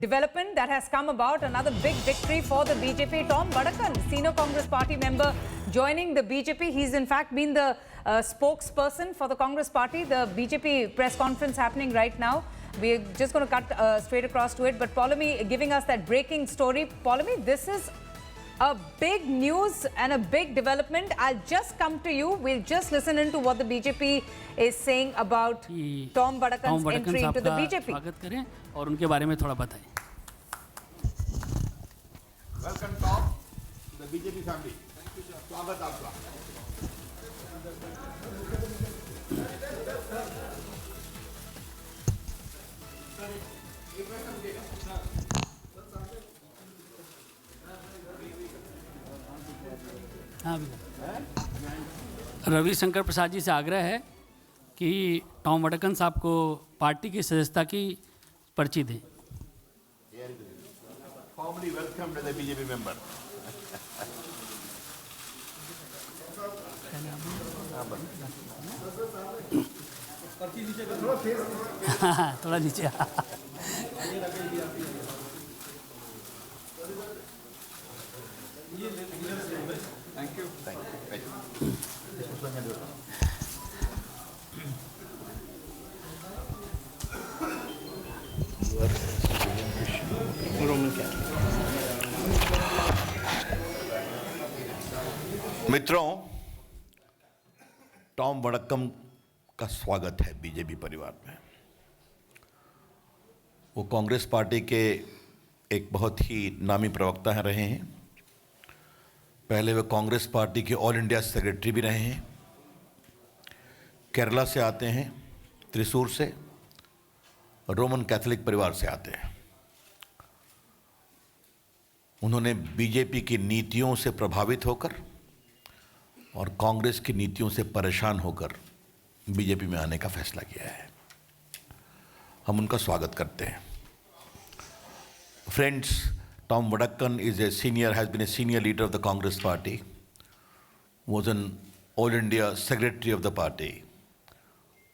Development that has come about, another big victory for the BJP. Tom Vadakkan, senior Congress party member, joining the BJP. He's in fact been the spokesperson for the Congress party. The BJP press conference happening right now. We're just going to cut straight across to it. But Poulomi giving us that breaking story. Poulomi, this is a big news and a big development. I'll just come to you. We'll just listen into what the BJP is saying about Tom Vadakkan's entry into the BJP. स्वागत करें और उनके बारे में थोड़ा बताएं. Welcome Tom, the BJP family. Thank you, sir. स्वागत आपका. हाँ, रविशंकर प्रसाद जी से आग्रह है कि टॉम वडक्कन साहब को पार्टी की सदस्यता की पर्ची दें. Formally welcome to the BJP member. थोड़ा नीचे. Thank you. Thank you. मित्रों, टॉम वडक्कन का स्वागत है बीजेपी परिवार में. वो कांग्रेस पार्टी के एक बहुत ही नामी प्रवक्ता रहे हैं. पहले वे कांग्रेस पार्टी के ऑल इंडिया सेक्रेटरी भी रहे हैं. केरला से आते हैं, त्रिशूर से, रोमन कैथोलिक परिवार से आते हैं. उन्होंने बीजेपी की नीतियों से प्रभावित होकर और कांग्रेस की नीतियों से परेशान होकर बीजेपी में आने का फैसला किया है. हम उनका स्वागत करते हैं. Friends, Tom Vadakkan has been a senior leader of the Congress party, was an All India secretary of the party,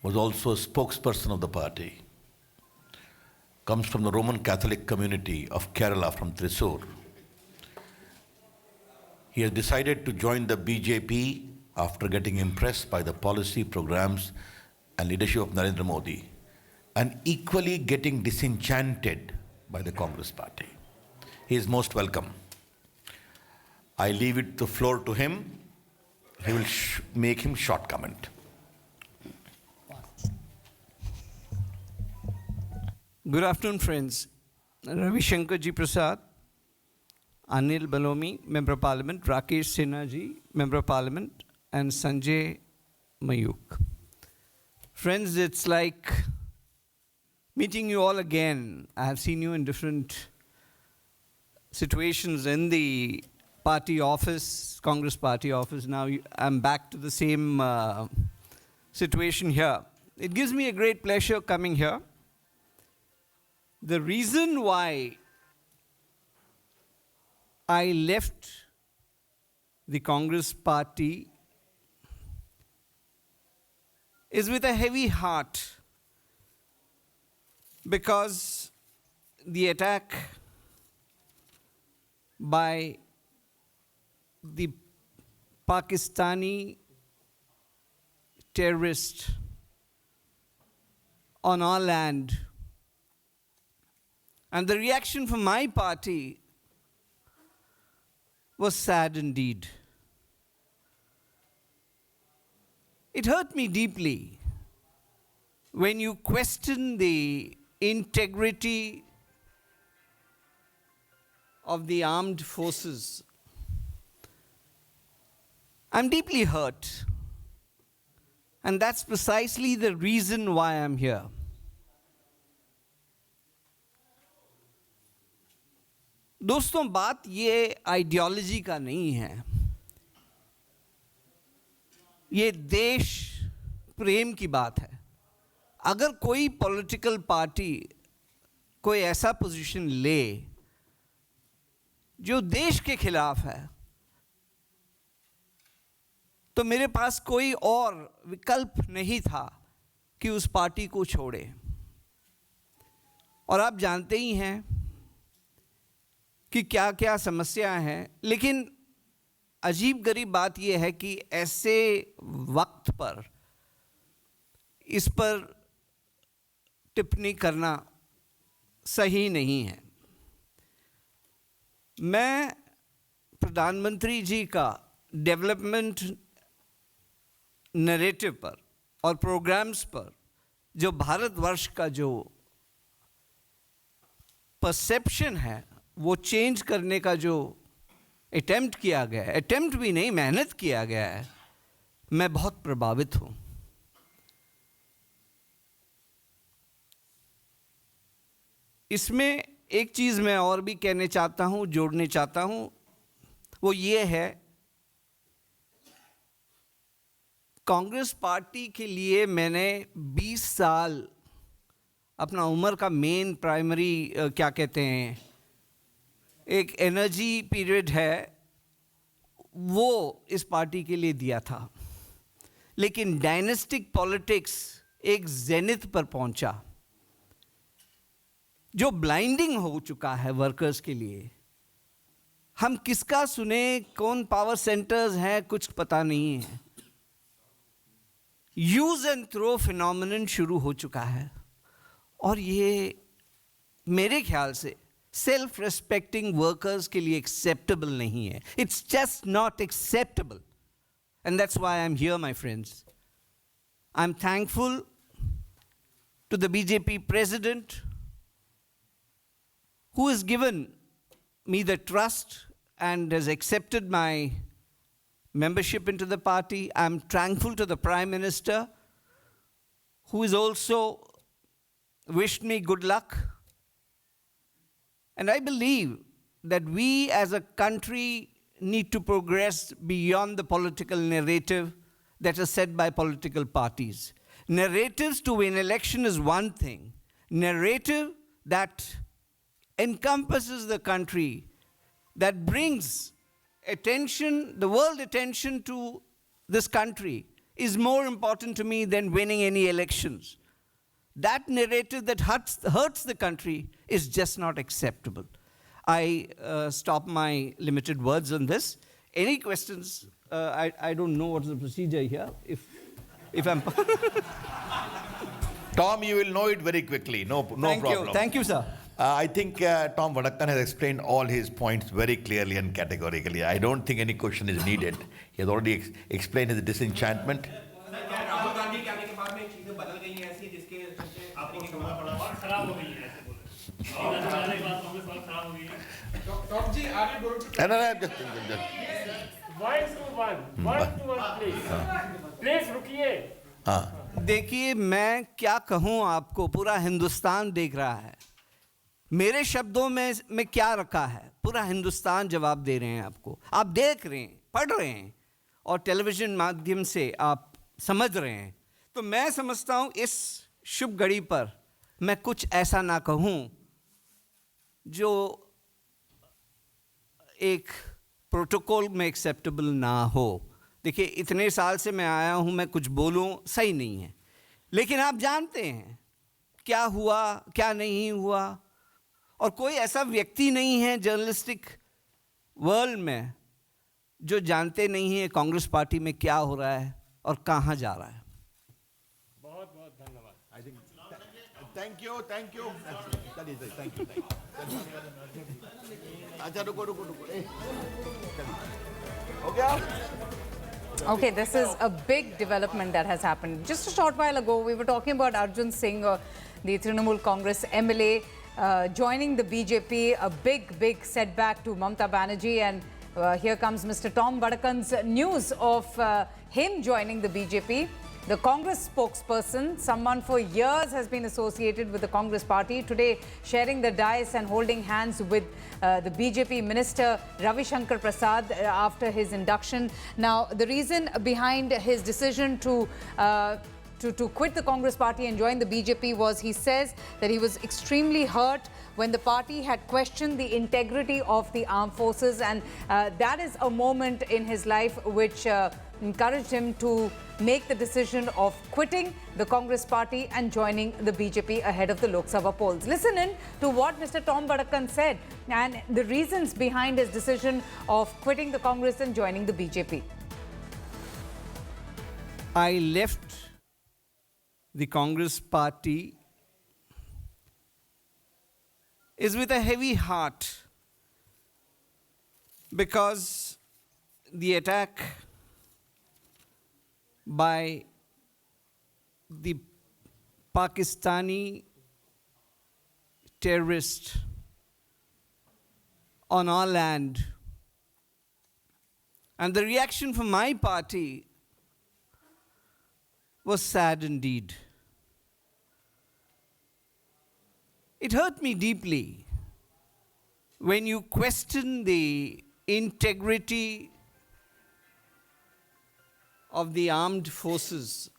was also a spokesperson of the party, comes from the Roman Catholic community of Kerala from Thrissur. He has decided to join the BJP after getting impressed by the policy, programs and leadership of Narendra Modi, and equally getting disenchanted by the Congress party. He is most welcome. I leave it the floor to him. He will make him short comment. Good afternoon, friends. Ravi Shankar Ji Prasad, Anil Balomi, Member of Parliament, Rakesh Sinha Ji, Member of Parliament, and Sanjay Mayuk. Friends, it's like meeting you all again. I have seen you in different situations in the party office, Congress party office. Now I'm back to the same situation here. It gives me a great pleasure coming here. The reason why I left the Congress party is with a heavy heart, because the attack by the Pakistani terrorist on our land, and the reaction from my party was sad indeed. It hurt me deeply when you question the integrity of the armed forces. I'm deeply hurt, and that's precisely the reason why I'm here. दोस्तों, बात ये ideology का नहीं है, ये देश प्रेम की बात है. अगर कोई पॉलिटिकल पार्टी कोई ऐसा पोजीशन ले जो देश के खिलाफ है, तो मेरे पास कोई और विकल्प नहीं था कि उस पार्टी को छोड़े। और आप जानते ही हैं कि क्या क्या समस्याएं हैं, लेकिन अजीब गरीब बात यह है कि ऐसे वक्त पर इस पर टिप्पणी करना सही नहीं है। मैं प्रधानमंत्री जी का डेवलपमेंट नैरेटिव पर और प्रोग्राम्स पर जो भारतवर्ष का जो परसेप्शन है वो चेंज करने का जो अटेम्प्ट किया गया है, अटेम्प्ट भी नहीं मेहनत किया गया है, मैं बहुत प्रभावित हूँ। इसमें एक चीज़ मैं और भी कहने चाहता हूँ, जोड़ने चाहता हूँ, वो ये है कांग्रेस पार्टी के लिए मैंने 20 साल अपना उम्र का मेन प्राइमरी क्या कहते हैं एक एनर्जी पीरियड है वो इस पार्टी के लिए दिया था, लेकिन डायनेस्टिक पॉलिटिक्स एक जेनिथ पर पहुंचा जो ब्लाइंडिंग हो चुका है वर्कर्स के लिए। हम किसका सुने, कौन पावर सेंटर्स हैं, कुछ पता नहीं है। यूज एंड थ्रो फिनोमिनन शुरू हो चुका है और ये मेरे ख्याल से सेल्फ रेस्पेक्टिंग वर्कर्स के लिए एक्सेप्टेबल नहीं है। It's just not acceptable and that's why I am here my friends. I am thankful to the BJP president who has given me the trust and has accepted my membership into the party. I'm thankful to the Prime Minister, who has also wished me good luck. And I believe that we as a country need to progress beyond the political narrative that is set by political parties. Narratives to win election is one thing. Narrative that encompasses the country, that brings attention, the world attention to this country, is more important to me than winning any elections. That narrative that hurts the country is just not acceptable. I stop my limited words on this. Any questions? I don't know what's the procedure here. If I'm... Tom, you will know it very quickly. No problem. Thank you, sir. I think Tom Vadakkan has explained all his points very clearly and categorically. I don't think any question is needed. He has already explained his disenchantment. Please रुकिए। देखिए, मैं क्या कहूं आपको, पूरा हिंदुस्तान देख रहा है। मेरे शब्दों में क्या रखा है, पूरा हिंदुस्तान जवाब दे रहे हैं आपको। आप देख रहे हैं, पढ़ रहे हैं और टेलीविज़न माध्यम से आप समझ रहे हैं। तो मैं समझता हूं इस शुभ घड़ी पर मैं कुछ ऐसा ना कहूं जो एक प्रोटोकॉल में एक्सेप्टेबल ना हो। देखिए, इतने साल से मैं आया हूं, मैं कुछ बोलूं सही नहीं है, लेकिन आप जानते हैं क्या हुआ क्या नहीं हुआ, और कोई ऐसा व्यक्ति नहीं है जर्नलिस्टिक वर्ल्ड में जो जानते नहीं है कांग्रेस पार्टी में क्या हो रहा है और कहाँ जा रहा है। बहुत बहुत धन्यवाद। Thank you. अच्छा रुको हो गया? Okay, this is a big development that has happened. Just a short while ago, we were talking about Arjun Singh, the Trinamool Congress MLA, joining the BJP, a big setback to Mamata Banerjee. And here comes Mr. Tom Vadakkan's news of him joining the BJP. The Congress spokesperson, someone for years has been associated with the Congress party, today sharing the dais and holding hands with the BJP minister Ravi Shankar Prasad after his induction. Now, the reason behind his decision to to quit the Congress party and join the BJP was, he says that he was extremely hurt when the party had questioned the integrity of the armed forces, and that is a moment in his life which encouraged him to make the decision of quitting the Congress party and joining the BJP ahead of the Lok Sabha polls. Listen in to what Mr. Tom Vadakkan said and the reasons behind his decision of quitting the Congress and joining the BJP. I left the Congress party is with a heavy heart because the attack by the Pakistani terrorist on our land and the reaction from my party was sad indeed. It hurt me deeply when you question the integrity of the armed forces.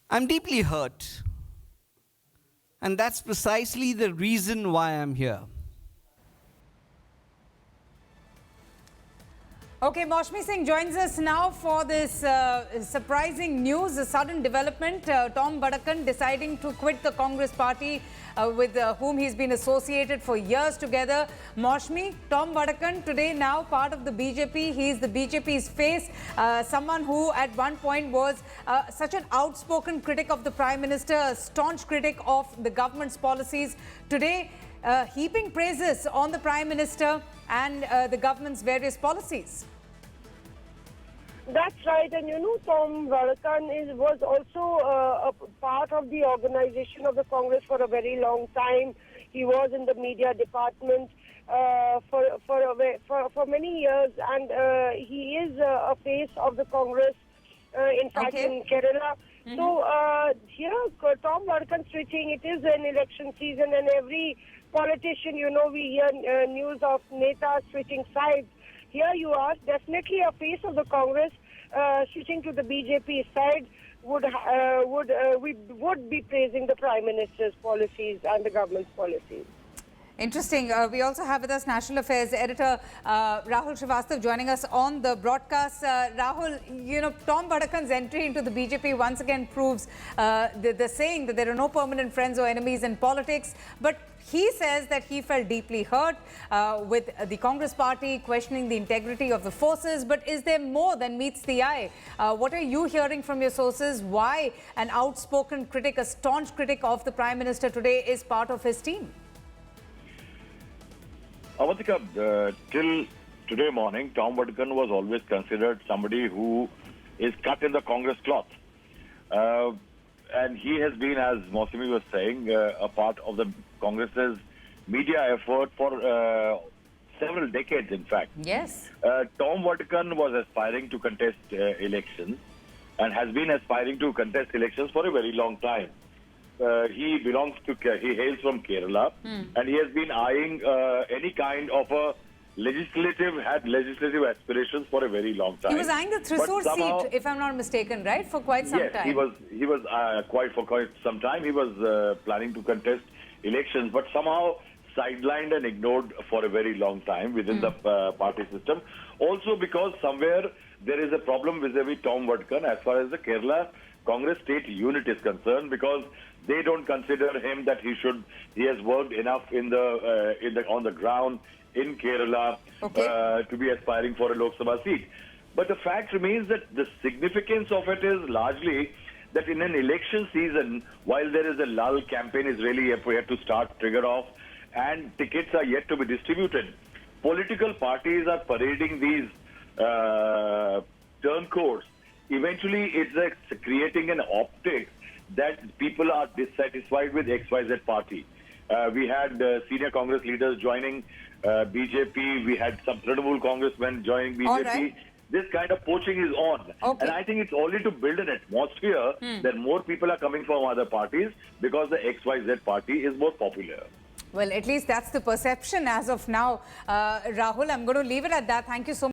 I'm deeply hurt, and that's precisely the reason why I'm here. Okay, Maushmi Singh joins us now for this surprising news, a sudden development. Tom Vadakkan deciding to quit the Congress party with whom he's been associated for years together. Maushmi, Tom Vadakkan today now part of the BJP. He's the BJP's face, someone who at one point was such an outspoken critic of the Prime Minister, a staunch critic of the government's policies. Today, heaping praises on the Prime Minister and the government's various policies. That's right, and you know, Tom Vadakkan was also a part of the organization of the Congress for a very long time. He was in the media department for many years, and he is a face of the Congress. In fact, in Kerala. So here, Tom Vadakkan switching. It is an election season, and every politician, you know, we hear news of Netas switching sides. Here you are, definitely a face of the Congress, switching to the BJP side we would be praising the Prime Minister's policies and the government's policies. Interesting. We also have with us National Affairs Editor Rahul Srivastav joining us on the broadcast. Rahul, you know, Tom Vadakkan's entry into the BJP once again proves the saying that there are no permanent friends or enemies in politics. But he says that he felt deeply hurt with the Congress party questioning the integrity of the forces. But is there more than meets the eye? What are you hearing from your sources? Why an outspoken critic, a staunch critic of the Prime Minister today is part of his team? Avantika, till today morning, Tom Vadakkan was always considered somebody who is cut in the Congress cloth. And he has been, as Maushmi was saying, a part of the Congress's media effort for several decades, in fact. Yes. Tom Vadakkan was aspiring to contest elections and has been aspiring to contest elections for a very long time. He hails from Kerala, and he has been eyeing any kind of a legislative aspirations for a very long time. He was eyeing the Thrissur seat, if I'm not mistaken, right, for quite some time. Yes, he was for quite some time. He was planning to contest elections, but somehow sidelined and ignored for a very long time within the party system. Also because somewhere there is a problem vis-a-vis Tom Vadakkan as far as the Kerala Congress state unit is concerned, because they don't consider him that he has worked enough on the ground in Kerala to be aspiring for a Lok Sabha seat. But the fact remains that the significance of it is largely that in an election season, while there is a lull, campaign is really yet to start, trigger off, and tickets are yet to be distributed, political parties are parading these turncoats. Eventually, it's creating an optic that people are dissatisfied with XYZ party. We had senior Congress leaders joining BJP. We had some Trinamool congressmen joining BJP. Right. This kind of poaching is on. And I think it's only to build an atmosphere that more people are coming from other parties because the XYZ party is more popular. Well, at least that's the perception as of now. Rahul, I'm going to leave it at that. Thank you so much.